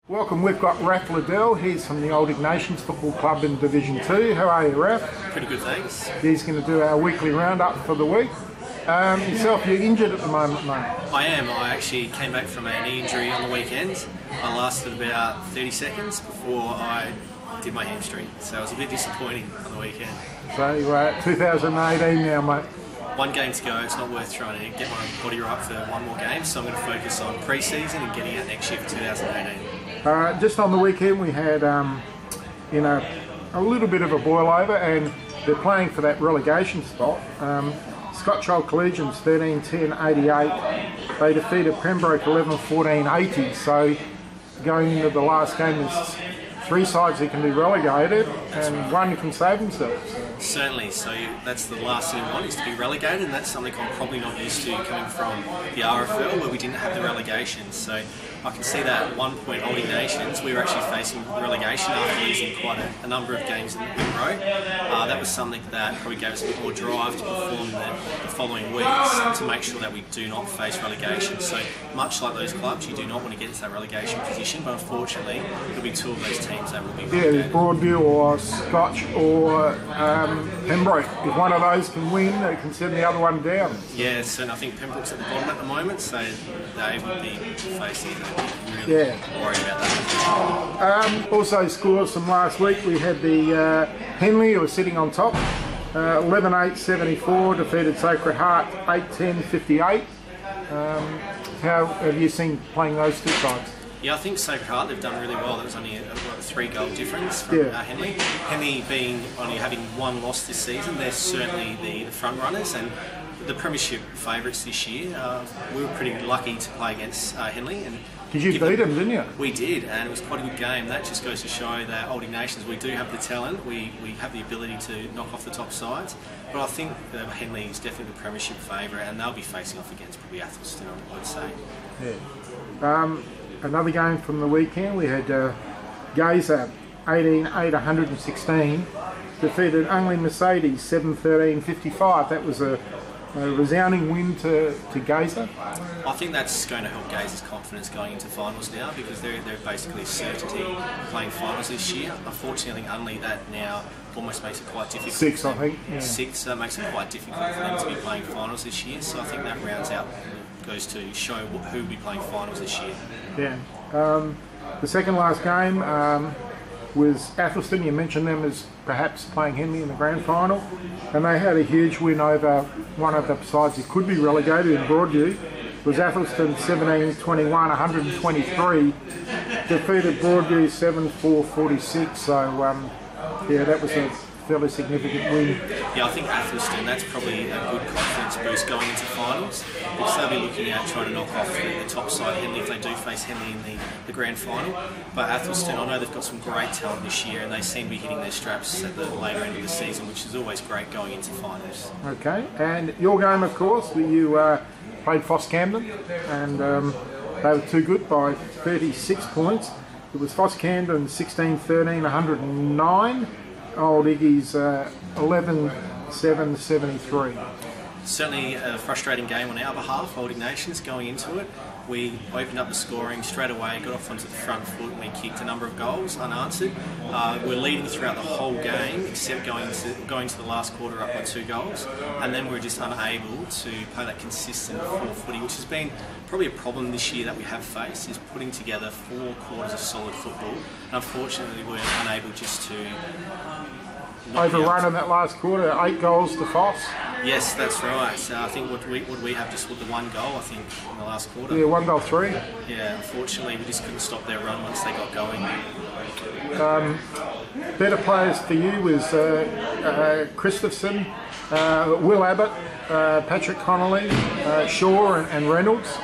Welcome, we've got Raphael Liddle. He's from the old Ignatians Football Club in Division 2. How are you, Raph? Pretty good, thanks. He's going to do our weekly roundup for the week. Yourself, you're injured at the moment, mate. I am. I actually came back from a knee injury on the weekend. I lasted about 30 seconds before I did my hamstring, so it was a bit disappointing on the weekend. So you're at 2018 now, mate. One game to go. It's not worth trying to get my body right for one more game, so I'm going to focus on pre-season and getting out next year for 2018. Just on the weekend we had, a little bit of a boil over, and they're playing for that relegation spot. Scotch Collegians 13-10-88. They defeated Pembroke 11-14-80. So going into the last game, there's three sides that can be relegated, and one can save themselves. Certainly, so that's the last thing we want, is to be relegated, and that's something I'm probably not used to coming from the Raphael, where we didn't have the relegation. So I can see that at one point, Old Ignatians, we were actually facing relegation after losing quite a number of games in a row. That was something that probably gave us a bit more drive to perform the following weeks to make sure that we do not face relegation. So much like those clubs, you do not want to get into that relegation position, but unfortunately there'll be two of those teams that will be relegated. Yeah, Broadview or Scotch or Pembroke. If one of those can win, they can send the other one down. Yeah, so I think Pembroke's at the bottom at the moment, so they will be facing really worried about that. Also scores from last week, we had the Henley, who was sitting on top, 11-8-74, defeated Sacred Heart 8-10-58. How have you seen playing those two sides? Yeah, I think Sacred Heart, they've done really well. There was only a 3-goal difference from Henley. Henley being only having one loss this season, they're certainly the front runners and the premiership favourites this year. We were pretty lucky to play against Henley. And you beat them, didn't you? We did, and it was quite a good game. That just goes to show that Old Ignatians, we do have the talent, we have the ability to knock off the top sides, but I think Henley is definitely the premiership favourite, and they'll be facing off against probably Athelston, I would say. Yeah. Another game from the weekend, we had Gazer 18-8-116, defeated Ungley Mercedes 7-13-55. That was a resounding win to Gazer. I think that's going to help Gazer's confidence going into finals now, because they're basically certainty playing finals this year. Unfortunately, I think Ungley, that now almost makes it quite difficult. 6, I think. Yeah. 6, that makes it quite difficult for them to be playing finals this year. So I think that rounds out, goes to show who will be playing finals this year. Yeah. The second last game was Athelston. You mentioned them as perhaps playing Henley in the grand final, and they had a huge win over one of the sides that could be relegated in Broadview. It was Athelston 17-21-123, defeated Broadview 7-4-46. So that was a fairly significant win. Yeah, I think Athelston, that's probably a good confidence boost going into finals, because they'll be looking at trying to knock off the top side Henley if they do face Henley in the grand final. But Athelston, I know they've got some great talent this year, and they seem to be hitting their straps at the later end of the season, which is always great going into finals. Okay, and your game, of course, you played Foss Camden, and they were too good by 36 points. It was Foss Camden 16-13-109. Old Iggy's 11-7-73. Certainly a frustrating game on our behalf, Old Ignatians, going into it. We opened up the scoring straight away, got off onto the front foot, and we kicked a number of goals unanswered. We're leading throughout the whole game, except going to the last quarter up by 2 goals, and then we're just unable to play that consistent footy, which has been probably a problem this year that we have faced, is putting together 4 quarters of solid football. And unfortunately, we're unable just to overrun in that last quarter, 8 goals to Foss. Yes, that's right. So I think what we have just with the 1 goal, I think, in the last quarter. Yeah, 1 goal 3. Yeah, unfortunately we just couldn't stop their run once they got going. Better players for you was Christopherson, Will Abbott, Patrick Connolly, Shaw and Reynolds.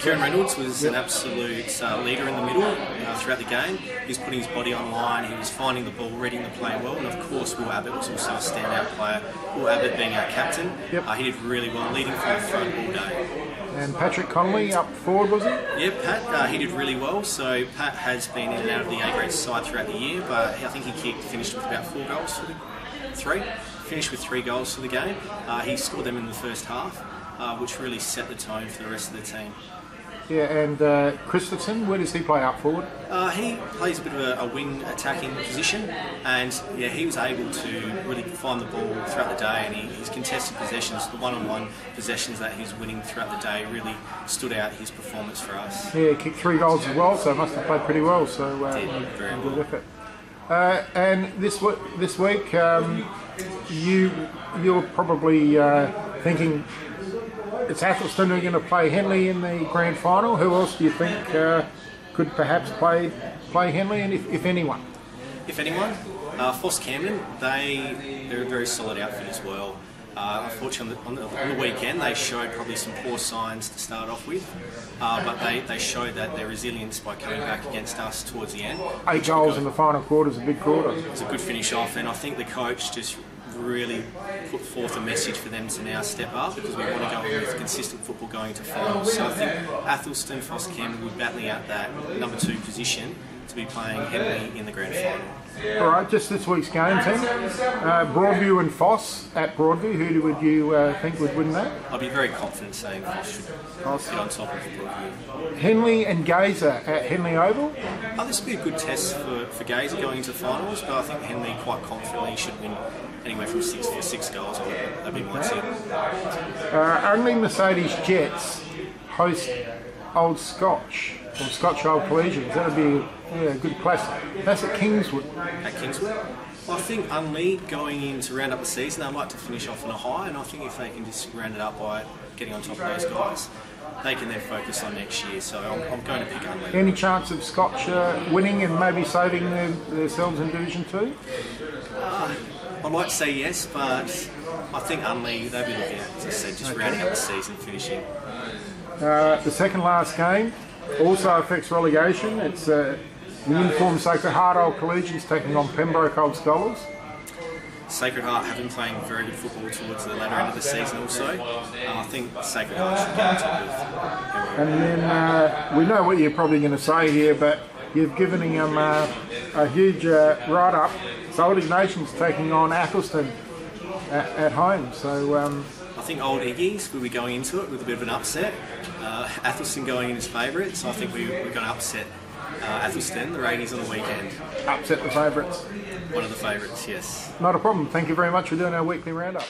Kieran Reynolds was an absolute leader in the middle throughout the game. He was putting his body on line, he was finding the ball, reading the play well, and of course Will Abbott was also a standout player. Will Abbott being our captain, he did really well, leading from the front all day. And Patrick Connolly up forward, was he? Yeah, Pat, he did really well. So Pat has been in and out of the A-grade side throughout the year, but I think he finished with about 4 goals for the 3. Finished with 3 goals for the game. He scored them in the first half, which really set the tone for the rest of the team. Yeah, and Christensen, where does he play, up forward? He plays a bit of a wing attacking position, and yeah, he was able to really find the ball throughout the day, and his contested possessions, the one-on-one possessions that he's winning throughout the day, really stood out his performance for us. Yeah, kicked 3 goals as well, so must have played pretty well. So Did very good well. effort. And this week, you're probably thinking it's Athelston who are going to play Henley in the grand final. Who else do you think could perhaps play Henley, and if anyone? If anyone, Foss Camden, they're a very solid outfit as well. Unfortunately, on the weekend, they showed probably some poor signs to start off with, but they showed that their resilience by coming back against us towards the end. 8 goals in the final quarter is a big quarter. It's a good finish off, and I think the coach just really put forth a message for them to now step up, because we want to go with consistent football going to finals. So I think Athelston, Foss Camden will be battling out that number 2 position to be playing Henley in the grand final. All right, just this week's game team. Broadview and Foss at Broadview. Who would you think would win that? I'd be very confident saying Foss should get on top of Broadview. Henley and Gazer at Henley Oval. This would be a good test for Gazer going into finals, but I think Henley quite confidently should win anywhere from 6 goals. That'd be my tip. Only Mercedes Jets host Old Scotch, or Scotch Old Collegians. That'd be a good classic. That's at Kingswood. At Kingswood? Well, I think Unley going in to round up the season, they'd like to finish off on a high, and I think if they can just round it up by getting on top of those guys, they can then focus on next year. So I'm going to pick Unley. Any chance of Scotch winning and maybe saving themselves in Division 2? I'd like to say yes, but I think Unley, they'll be looking at, as I said, just rounding up the season, finishing. The second last game also affects relegation. It's the uniformed Sacred Heart Old Collegians taking on Pembroke Old Scholars. Sacred Heart have been playing very good football towards the latter end of the season also. I think Sacred Heart should get on top of Pembroke. And then we know what you're probably going to say here, but you've given him a huge write-up. So Old Ignatians taking on Athelston at home. So I think Old Iggies will be going into it with a bit of an upset. Athelston going in as favourites, so I think we're going to upset Athelston, the Rainies, on the weekend. Upset the favourites. One of the favourites, yes. Not a problem. Thank you very much for doing our weekly roundup.